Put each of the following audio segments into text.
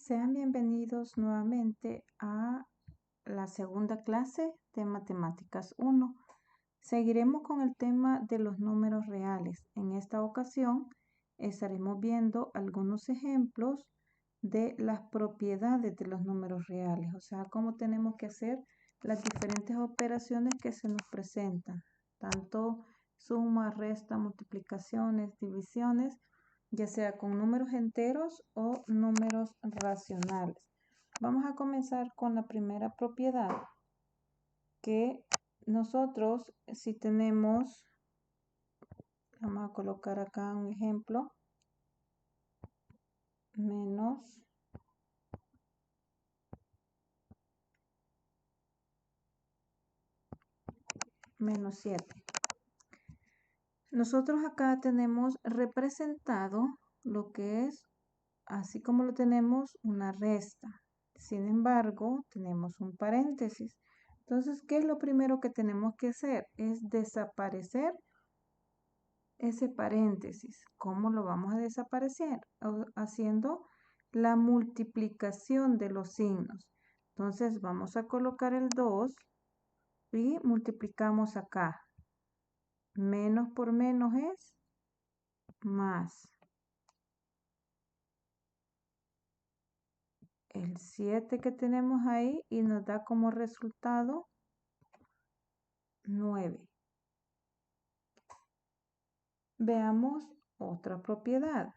Sean bienvenidos nuevamente a la segunda clase de Matemáticas 1. Seguiremos con el tema de los números reales. En esta ocasión estaremos viendo algunos ejemplos de las propiedades de los números reales, o sea, cómo tenemos que hacer las diferentes operaciones que se nos presentan, tanto suma, resta, multiplicaciones, divisiones, ya sea con números enteros o números racionales. Vamos a comenzar con la primera propiedad, que nosotros si tenemos, vamos a colocar acá un ejemplo, menos menos 7. Nosotros acá tenemos representado lo que es, así como lo tenemos, una resta. Sin embargo, tenemos un paréntesis. Entonces, ¿qué es lo primero que tenemos que hacer? Es desaparecer ese paréntesis. ¿Cómo lo vamos a desaparecer? Haciendo la multiplicación de los signos. Entonces, vamos a colocar el 2 y multiplicamos acá. Menos por menos es más. El 7 que tenemos ahí y nos da como resultado 9. Veamos otra propiedad.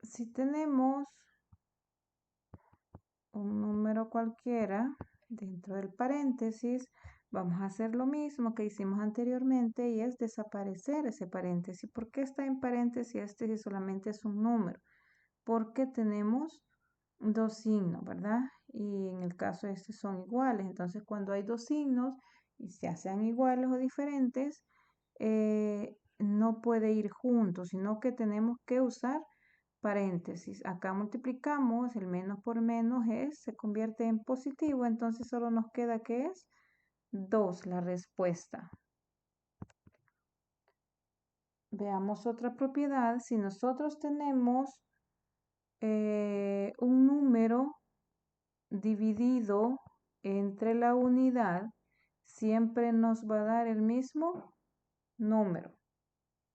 Si tenemos un número cualquiera dentro del paréntesis, vamos a hacer lo mismo que hicimos anteriormente y es desaparecer ese paréntesis. ¿Por qué está en paréntesis este si solamente es un número? Porque tenemos dos signos, ¿verdad? Y en el caso de este son iguales. Entonces, cuando hay dos signos, y ya sean iguales o diferentes, no puede ir juntos, sino que tenemos que usar paréntesis. Acá multiplicamos, el menos por menos se convierte en positivo, entonces solo nos queda que es 2 la respuesta. Veamos otra propiedad. Si nosotros tenemos un número dividido entre la unidad, siempre nos va a dar el mismo número.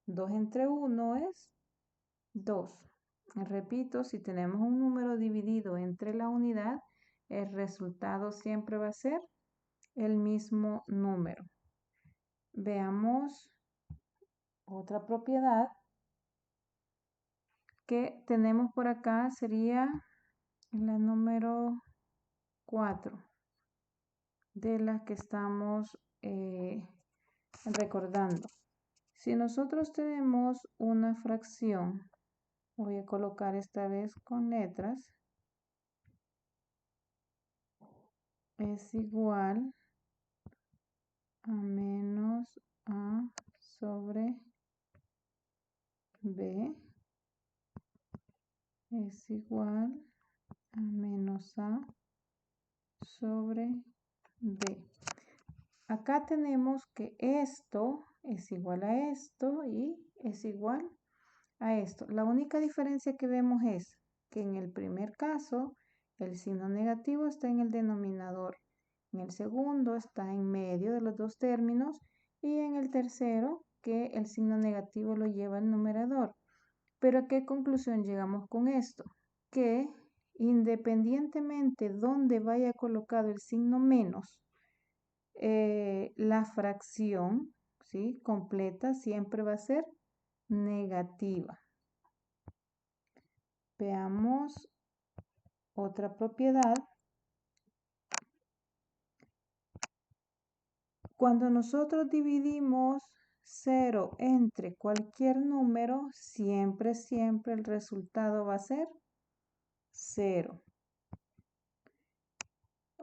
2 entre 1 es 2. Repito, si tenemos un número dividido entre la unidad, el resultado siempre va a ser el mismo número. Veamos otra propiedad que tenemos por acá, sería la número 4, de la que estamos recordando. Si nosotros tenemos una fracción, voy a colocar esta vez con letras, es igual a menos A sobre B es igual a menos A sobre B. Acá tenemos que esto es igual a esto y es igual a esto. La única diferencia que vemos es que en el primer caso el signo negativo está en el denominador, en el segundo está en medio de los dos términos y en el tercero que el signo negativo lo lleva al numerador. Pero ¿a qué conclusión llegamos con esto? Que independientemente donde vaya colocado el signo menos, la fracción, ¿sí?, completa siempre va a ser negativa. Veamos otra propiedad. Cuando nosotros dividimos 0 entre cualquier número, siempre el resultado va a ser 0.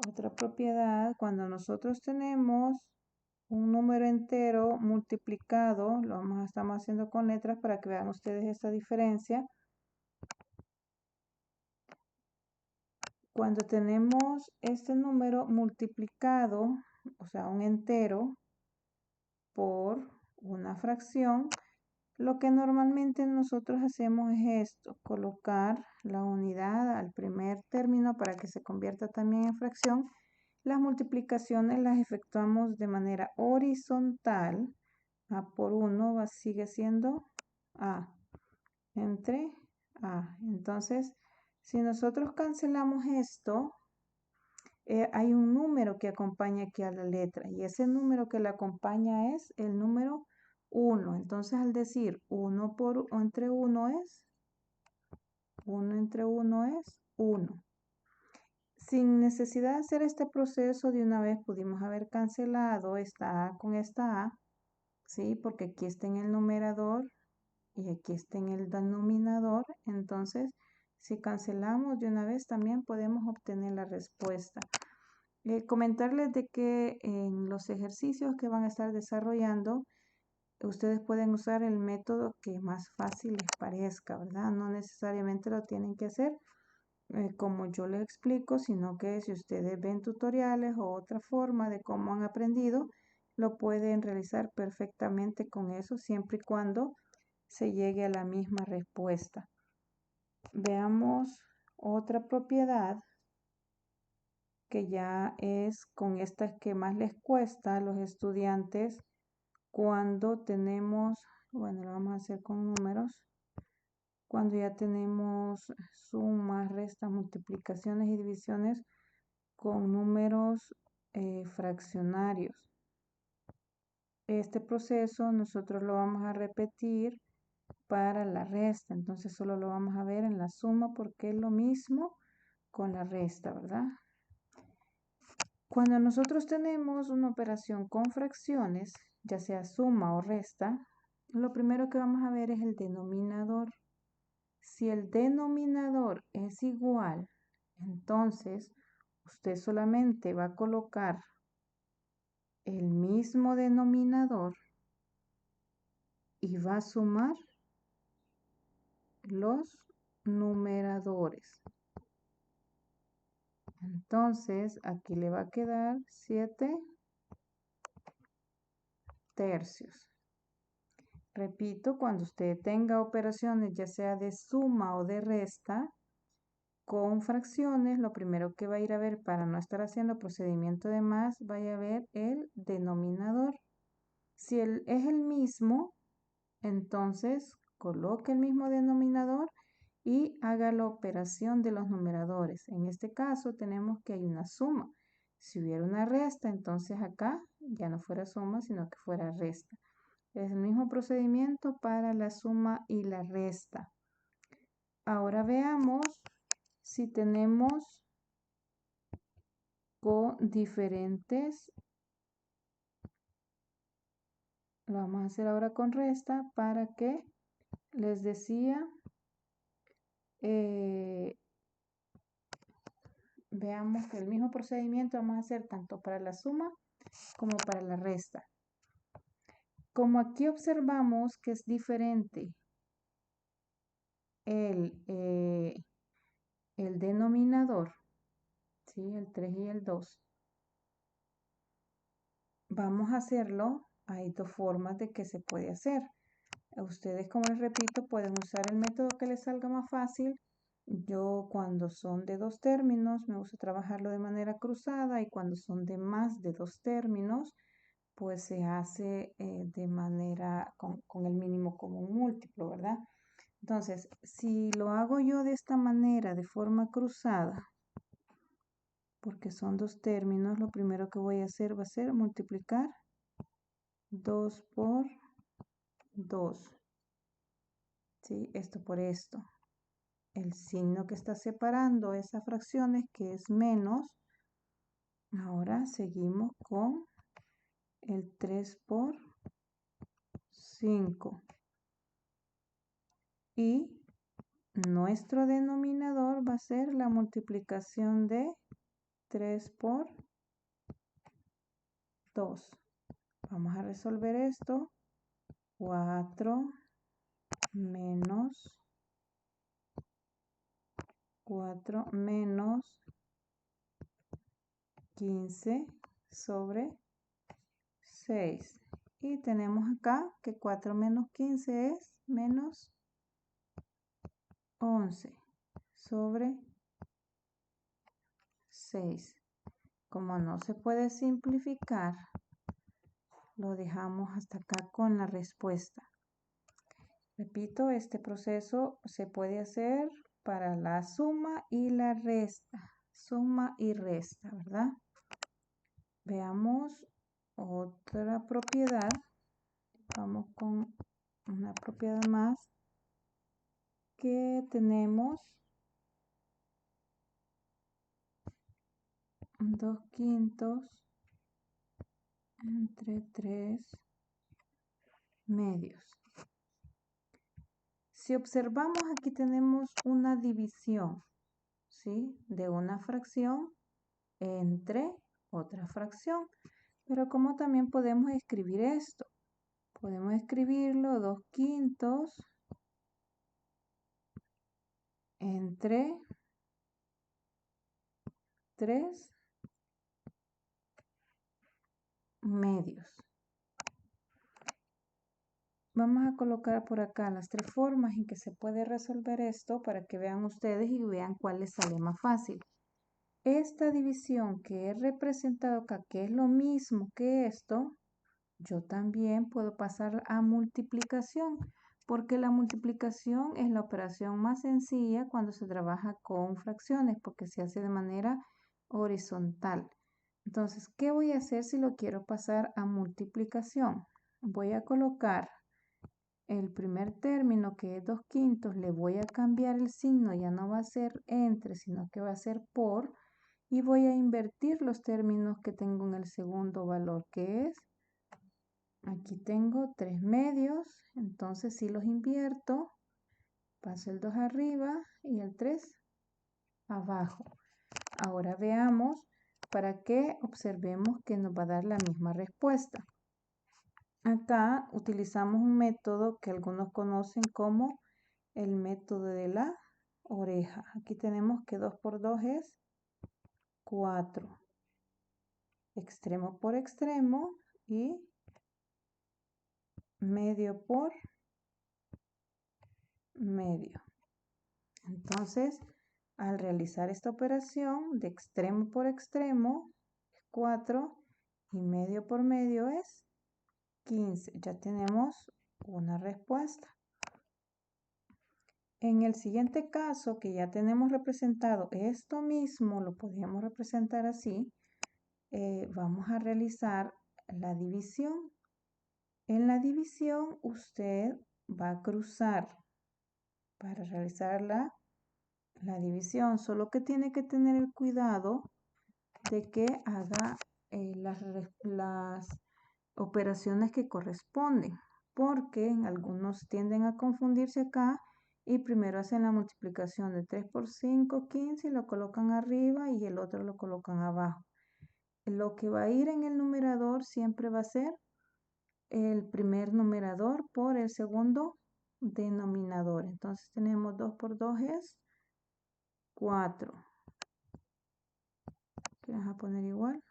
Otra propiedad, cuando nosotros tenemos un número entero multiplicado, estamos haciendo con letras para que vean ustedes esta diferencia. Cuando tenemos este número multiplicado, o sea, un entero, por una fracción, Lo que normalmente nosotros hacemos es esto, colocar la unidad al primer término para que se convierta también en fracción. Las multiplicaciones las efectuamos de manera horizontal. A por 1 sigue siendo A entre A. Entonces, si nosotros cancelamos esto, hay un número que acompaña aquí a la letra y ese número que la acompaña es el número 1. Entonces, al decir 1 entre 1 es 1 entre 1 es 1. Sin necesidad de hacer este proceso de una vez pudimos haber cancelado esta A con esta A, ¿sí? Porque aquí está en el numerador y aquí está en el denominador. Entonces, si cancelamos de una vez también podemos obtener la respuesta. Comentarles de que en los ejercicios que van a estar desarrollando, ustedes pueden usar el método que más fácil les parezca, ¿verdad? No necesariamente lo tienen que hacer como yo les explico, sino que si ustedes ven tutoriales o otra forma de cómo han aprendido, lo pueden realizar perfectamente con eso, siempre y cuando se llegue a la misma respuesta. Veamos otra propiedad que ya es con estas que más les cuesta a los estudiantes cuando tenemos, bueno, lo vamos a hacer con números, cuando ya tenemos sumas, restas, multiplicaciones y divisiones con números fraccionarios. Este proceso nosotros lo vamos a repetir para la resta, entonces solo lo vamos a ver en la suma porque es lo mismo con la resta, ¿verdad? Cuando nosotros tenemos una operación con fracciones, ya sea suma o resta, lo primero que vamos a ver es el denominador. Si el denominador es igual, entonces usted solamente va a colocar el mismo denominador y va a sumar los numeradores. Entonces, aquí le va a quedar 7 tercios. Repito, cuando usted tenga operaciones ya sea de suma o de resta con fracciones, lo primero que va a ir a ver para no estar haciendo procedimiento de más, vaya a ver el denominador. Si es el mismo, entonces coloque el mismo denominador y haga la operación de los numeradores. En este caso tenemos que hay una suma. Si hubiera una resta, entonces acá ya no fuera suma, sino que fuera resta. Es el mismo procedimiento para la suma y la resta. Ahora veamos si tenemos con diferentes. Lo vamos a hacer ahora con resta para que les decía veamos que el mismo procedimiento vamos a hacer tanto para la suma como para la resta. Como aquí observamos que es diferente el denominador, ¿sí? El 3 y el 2. Vamos a hacerlo, hay dos formas de que se puede hacer. Ustedes, como les repito, pueden usar el método que les salga más fácil. Yo cuando son de 2 términos me gusta trabajarlo de manera cruzada y cuando son de más de 2 términos pues se hace de manera con el mínimo común múltiplo, ¿verdad? Entonces, si lo hago yo de esta manera, de forma cruzada, porque son 2 términos, lo primero que voy a hacer va a ser multiplicar 2 por 2. ¿Sí? Esto por esto. El signo que está separando esas fracciones, que es menos. Ahora seguimos con el 3 por 5. Y nuestro denominador va a ser la multiplicación de 3 por 2. Vamos a resolver esto. 4 menos 4 menos 15 sobre 6. Y tenemos acá que 4 menos 15 es menos 11 sobre 6. Como no se puede simplificar, lo dejamos hasta acá con la respuesta. Repito, este proceso se puede hacer para la suma y la resta. Suma y resta, ¿verdad? Veamos otra propiedad. Vamos con una propiedad más que tenemos 2/5 entre 3/2. Si observamos, aquí tenemos una división, ¿sí? De una fracción entre otra fracción. Pero como también podemos escribir esto, podemos escribirlo 2/5 entre 3/2. Vamos a colocar por acá las 3 formas en que se puede resolver esto para que vean ustedes y vean cuál les sale más fácil. Esta división que he representado acá, que es lo mismo que esto, yo también puedo pasar a multiplicación, porque la multiplicación es la operación más sencilla cuando se trabaja con fracciones, porque se hace de manera horizontal. Entonces, ¿qué voy a hacer si lo quiero pasar a multiplicación? Voy a colocar el primer término, que es 2/5, le voy a cambiar el signo, ya no va a ser entre, sino que va a ser por, y voy a invertir los términos que tengo en el segundo valor, que es, aquí tengo 3/2, entonces si los invierto, paso el 2 arriba y el 3 abajo. Ahora veamos para que observemos que nos va a dar la misma respuesta. Acá utilizamos un método que algunos conocen como el método de la oreja. Aquí tenemos que 2 por 2 es 4. Extremo por extremo y medio por medio. Entonces, al realizar esta operación de extremo por extremo, 4 y medio por medio es 15. Ya tenemos una respuesta. En el siguiente caso, que ya tenemos representado esto mismo, lo podríamos representar así, vamos a realizar la división. En la división usted va a cruzar para realizar la división, solo que tiene que tener el cuidado de que haga las operaciones que corresponden, porque en algunos tienden a confundirse acá y primero hacen la multiplicación de 3 por 5, 15 y lo colocan arriba y el otro lo colocan abajo. Lo que va a ir en el numerador siempre va a ser el primer numerador por el segundo denominador. Entonces tenemos 2 por 2 es 4. Que vas a poner igual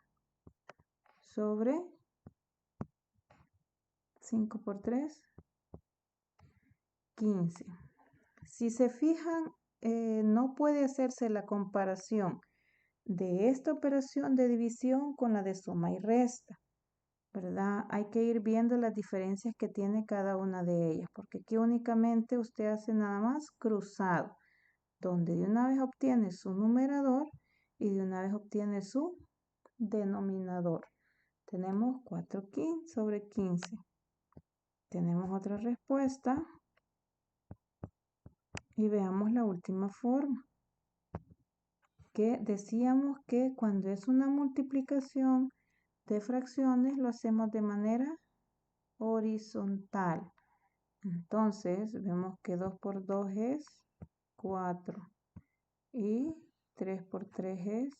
sobre 5 por 3, 15. Si se fijan, no puede hacerse la comparación de esta operación de división con la de suma y resta, ¿verdad? Hay que ir viendo las diferencias que tiene cada una de ellas, porque aquí únicamente usted hace nada más cruzado, donde de una vez obtiene su numerador y de una vez obtiene su denominador. Tenemos 4/15 sobre 15. Tenemos otra respuesta y veamos la última forma, que decíamos que cuando es una multiplicación de fracciones lo hacemos de manera horizontal. Entonces vemos que 2 por 2 es 4 y 3 por 3 es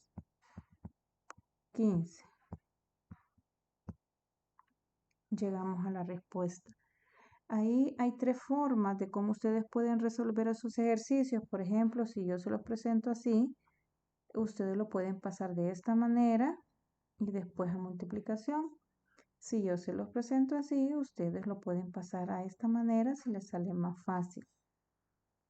15. Llegamos a la respuesta. Ahí hay 3 formas de cómo ustedes pueden resolver esos ejercicios. Por ejemplo, si yo se los presento así, ustedes lo pueden pasar de esta manera y después a multiplicación. Si yo se los presento así, ustedes lo pueden pasar a esta manera si les sale más fácil.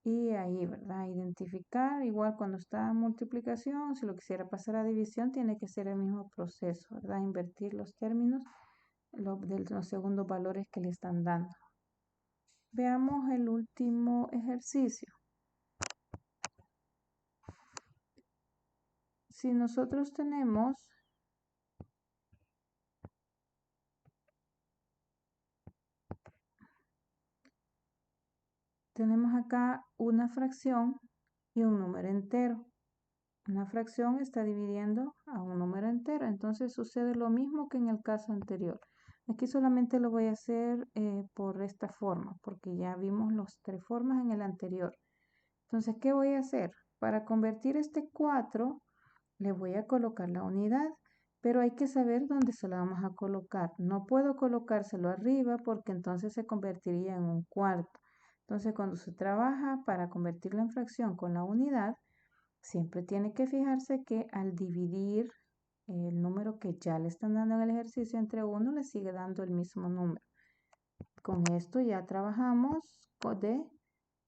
Y ahí, ¿verdad? Identificar, igual cuando está en multiplicación, si lo quisiera pasar a división, tiene que ser el mismo proceso, ¿verdad? Invertir los términos de los segundos valores que le están dando. Veamos el último ejercicio. Si nosotros tenemos acá una fracción y un número entero. Una fracción está dividiendo a un número entero, entonces sucede lo mismo que en el caso anterior. Aquí solamente lo voy a hacer por esta forma, porque ya vimos las tres formas en el anterior. Entonces, ¿qué voy a hacer? Para convertir este 4, le voy a colocar la unidad, pero hay que saber dónde se la vamos a colocar. No puedo colocárselo arriba porque entonces se convertiría en un cuarto. Entonces, cuando se trabaja para convertirlo en fracción con la unidad, siempre tiene que fijarse que al dividir el número que ya le están dando en el ejercicio entre 1, le sigue dando el mismo número. Con esto ya trabajamos de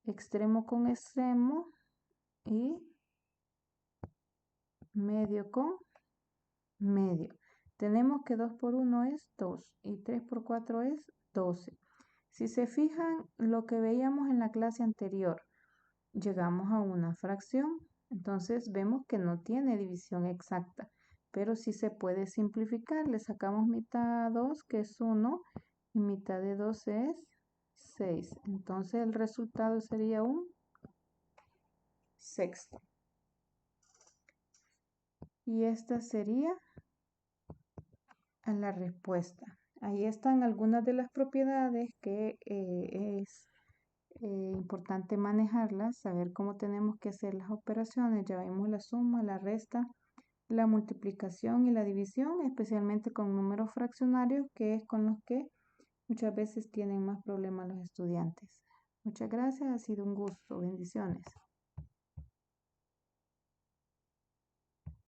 extremo con extremo y medio con medio. Tenemos que 2 por 1 es 2 y 3 por 4 es 12. Si se fijan lo que veíamos en la clase anterior, llegamos a una fracción, entonces vemos que no tiene división exacta, pero sí se puede simplificar. Le sacamos mitad a 2, que es 1, y mitad de 2 es 6. Entonces el resultado sería un sexto. Y esta sería la respuesta. Ahí están algunas de las propiedades que es importante manejarlas, saber cómo tenemos que hacer las operaciones. Ya vimos la suma, la resta, la multiplicación y la división, especialmente con números fraccionarios, que es con los que muchas veces tienen más problemas los estudiantes. Muchas gracias, ha sido un gusto. Bendiciones.